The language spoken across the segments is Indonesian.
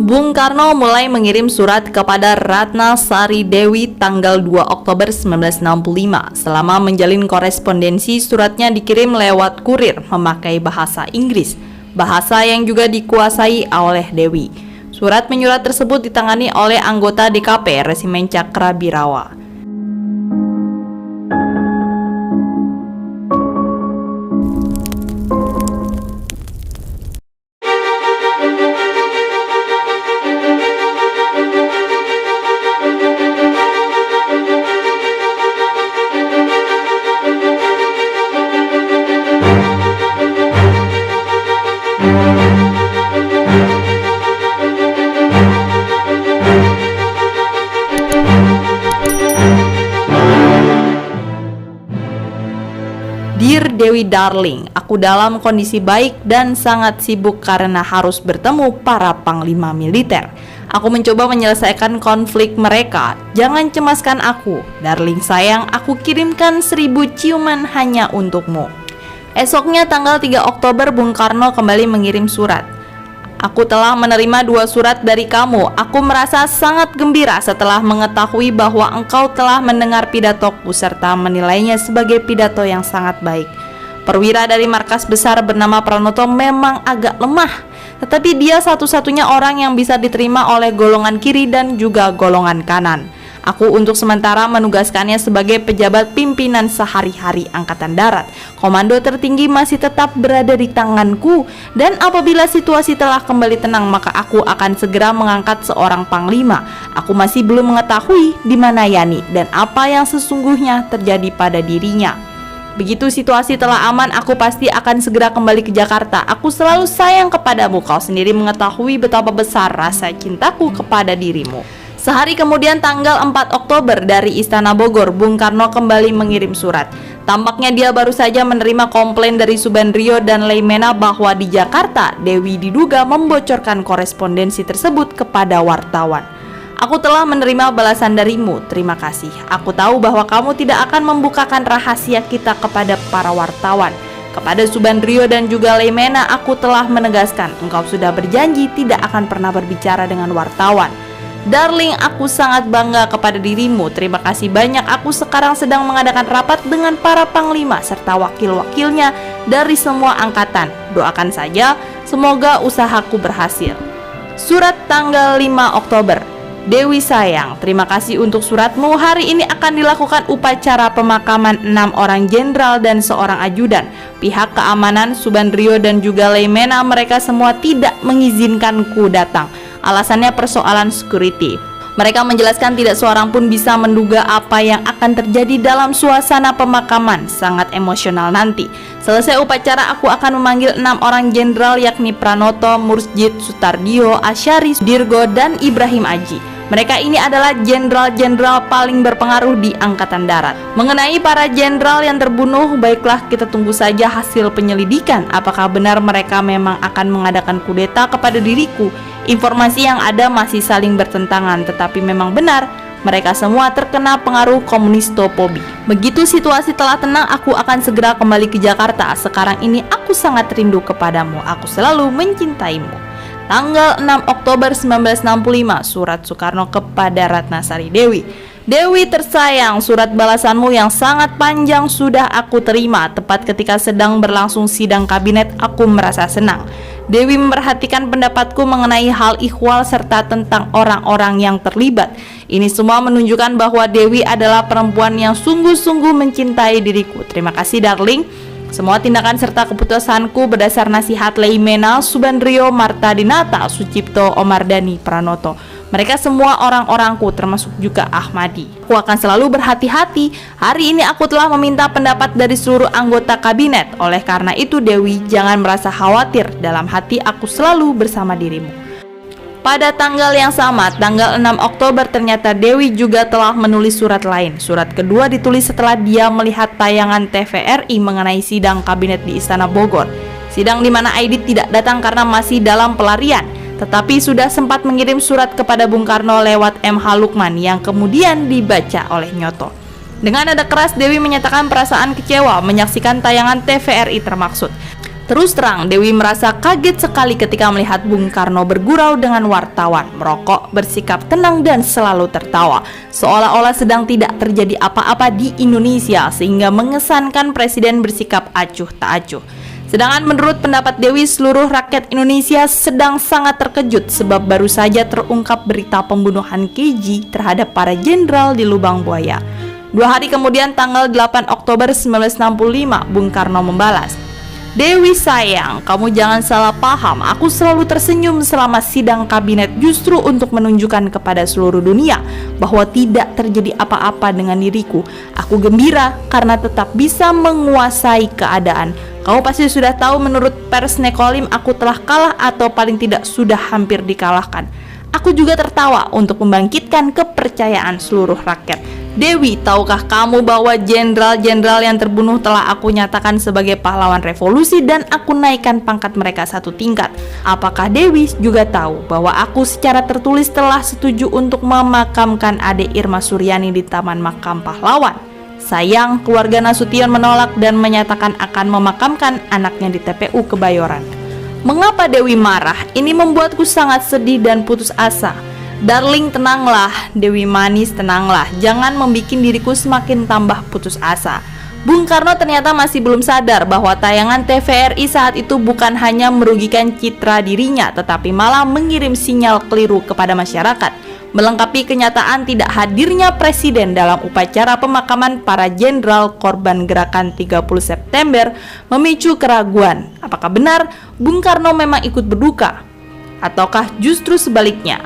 Bung Karno mulai mengirim surat kepada Ratna Sari Dewi tanggal 2 Oktober 1965. Selama menjalin korespondensi, suratnya dikirim lewat kurir memakai bahasa Inggris, bahasa yang juga dikuasai oleh Dewi. Surat menyurat tersebut ditangani oleh anggota DKP Resimen Cakrabirawa. Dear Dewi Darling, aku dalam kondisi baik dan sangat sibuk karena harus bertemu para panglima militer. Aku mencoba menyelesaikan konflik mereka. Jangan cemaskan aku, darling sayang, aku kirimkan 1000 ciuman hanya untukmu. Esoknya tanggal 3 Oktober Bung Karno kembali mengirim surat. Aku telah menerima 2 surat dari kamu. Aku merasa sangat gembira setelah mengetahui bahwa engkau telah mendengar pidatoku serta menilainya sebagai pidato yang sangat baik. Perwira dari markas besar bernama Pranoto memang agak lemah, tetapi dia satu-satunya orang yang bisa diterima oleh golongan kiri dan juga golongan kanan. Aku untuk sementara menugaskannya sebagai pejabat pimpinan sehari-hari Angkatan Darat. Komando tertinggi masih tetap berada di tanganku, dan apabila situasi telah kembali tenang maka aku akan segera mengangkat seorang panglima. Aku masih belum mengetahui di mana Yani dan apa yang sesungguhnya terjadi pada dirinya. Begitu situasi telah aman, aku pasti akan segera kembali ke Jakarta. Aku selalu sayang kepadamu, kau sendiri mengetahui betapa besar rasa cintaku kepada dirimu. Sehari kemudian tanggal 4 Oktober dari Istana Bogor, Bung Karno kembali mengirim surat. Tampaknya dia baru saja menerima komplain dari Subandrio dan Leimena bahwa di Jakarta, Dewi diduga membocorkan korespondensi tersebut kepada wartawan. Aku telah menerima balasan darimu, terima kasih. Aku tahu bahwa kamu tidak akan membukakan rahasia kita kepada para wartawan. Kepada Subandrio dan juga Leimena, aku telah menegaskan, engkau sudah berjanji tidak akan pernah berbicara dengan wartawan. Darling, aku sangat bangga kepada dirimu. Terima kasih banyak. Aku sekarang sedang mengadakan rapat dengan para panglima serta wakil-wakilnya dari semua angkatan. Doakan saja, semoga usahaku berhasil. Surat tanggal 5 Oktober. Dewi sayang, terima kasih untuk suratmu. Hari ini akan dilakukan upacara pemakaman 6 orang jenderal dan seorang ajudan. Pihak keamanan, Subandrio dan juga Leimena, mereka semua tidak mengizinkanku datang. Alasannya persoalan security. Mereka menjelaskan tidak seorang pun bisa menduga apa yang akan terjadi dalam suasana pemakaman sangat emosional nanti. Selesai upacara, aku akan memanggil 6 orang jenderal yakni Pranoto, Murjid, Sutardio, Asyari, Dirgo, dan Ibrahim Aji. Mereka ini adalah jenderal-jenderal paling berpengaruh di Angkatan Darat. Mengenai para jenderal yang terbunuh, baiklah kita tunggu saja hasil penyelidikan. Apakah benar mereka memang akan mengadakan kudeta kepada diriku? Informasi yang ada masih saling bertentangan, tetapi memang benar mereka semua terkena pengaruh komunistofobi. Begitu situasi telah tenang, aku akan segera kembali ke Jakarta. Sekarang ini aku sangat rindu kepadamu. Aku selalu mencintaimu. Tanggal 6 Oktober 1965, surat Soekarno kepada Ratna Sari Dewi. Dewi tersayang, surat balasanmu yang sangat panjang sudah aku terima. Tepat ketika sedang berlangsung sidang kabinet, aku merasa senang. Dewi memperhatikan pendapatku mengenai hal ikhwal serta tentang orang-orang yang terlibat. Ini semua menunjukkan bahwa Dewi adalah perempuan yang sungguh-sungguh mencintai diriku. Terima kasih darling. Semua tindakan serta keputusanku berdasar nasihat Leimena, Subandrio, Marta Dinata, Sucipto, Omardani, Pranoto. Mereka semua orang-orangku, termasuk juga Ahmadi. Aku akan selalu berhati-hati. Hari ini aku telah meminta pendapat dari seluruh anggota kabinet. Oleh karena itu Dewi, jangan merasa khawatir. Dalam hati aku selalu bersama dirimu. Pada tanggal yang sama, tanggal 6 Oktober, ternyata Dewi juga telah menulis surat lain. Surat kedua ditulis setelah dia melihat tayangan TVRI mengenai sidang kabinet di Istana Bogor. Sidang di mana Aidit tidak datang karena masih dalam pelarian, tetapi sudah sempat mengirim surat kepada Bung Karno lewat MH Lukman yang kemudian dibaca oleh Nyoto. Dengan nada keras, Dewi menyatakan perasaan kecewa menyaksikan tayangan TVRI termaksud. Terus terang, Dewi merasa kaget sekali ketika melihat Bung Karno bergurau dengan wartawan, merokok, bersikap tenang dan selalu tertawa, seolah-olah sedang tidak terjadi apa-apa di Indonesia, sehingga mengesankan presiden bersikap acuh tak acuh. Sedangkan menurut pendapat Dewi, seluruh rakyat Indonesia sedang sangat terkejut sebab baru saja terungkap berita pembunuhan KJ terhadap para jenderal di Lubang Buaya. 2 hari kemudian, tanggal 8 Oktober 1965, Bung Karno membalas, "Dewi sayang, kamu jangan salah paham. Aku selalu tersenyum selama sidang kabinet justru untuk menunjukkan kepada seluruh dunia bahwa tidak terjadi apa-apa dengan diriku. Aku gembira karena tetap bisa menguasai keadaan. Kamu pasti sudah tahu menurut pers Nekolim aku telah kalah atau paling tidak sudah hampir dikalahkan. Aku juga tertawa untuk membangkitkan kepercayaan seluruh rakyat. Dewi, tahukah kamu bahwa jenderal-jenderal yang terbunuh telah aku nyatakan sebagai pahlawan revolusi dan aku naikkan pangkat mereka 1 tingkat. Apakah Dewi juga tahu bahwa aku secara tertulis telah setuju untuk memakamkan adik Irma Suryani di Taman Makam Pahlawan? Sayang, keluarga Nasution menolak dan menyatakan akan memakamkan anaknya di TPU Kebayoran. Mengapa Dewi marah? Ini membuatku sangat sedih dan putus asa. Darling, tenanglah. Dewi manis, tenanglah. Jangan membuat diriku semakin tambah putus asa." Bung Karno ternyata masih belum sadar bahwa tayangan TVRI saat itu bukan hanya merugikan citra dirinya, tetapi malah mengirim sinyal keliru kepada masyarakat, melengkapi kenyataan tidak hadirnya presiden dalam upacara pemakaman para jenderal korban gerakan 30 September memicu keraguan. Apakah benar Bung Karno memang ikut berduka? Ataukah justru sebaliknya?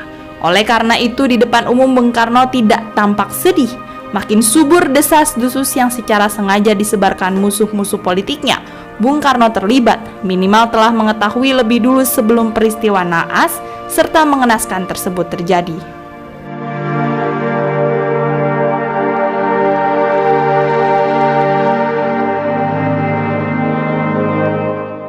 Oleh karena itu, di depan umum Bung Karno tidak tampak sedih. Makin subur desas-desus yang secara sengaja disebarkan musuh-musuh politiknya. Bung Karno terlibat, minimal telah mengetahui lebih dulu sebelum peristiwa naas serta mengenaskan tersebut terjadi.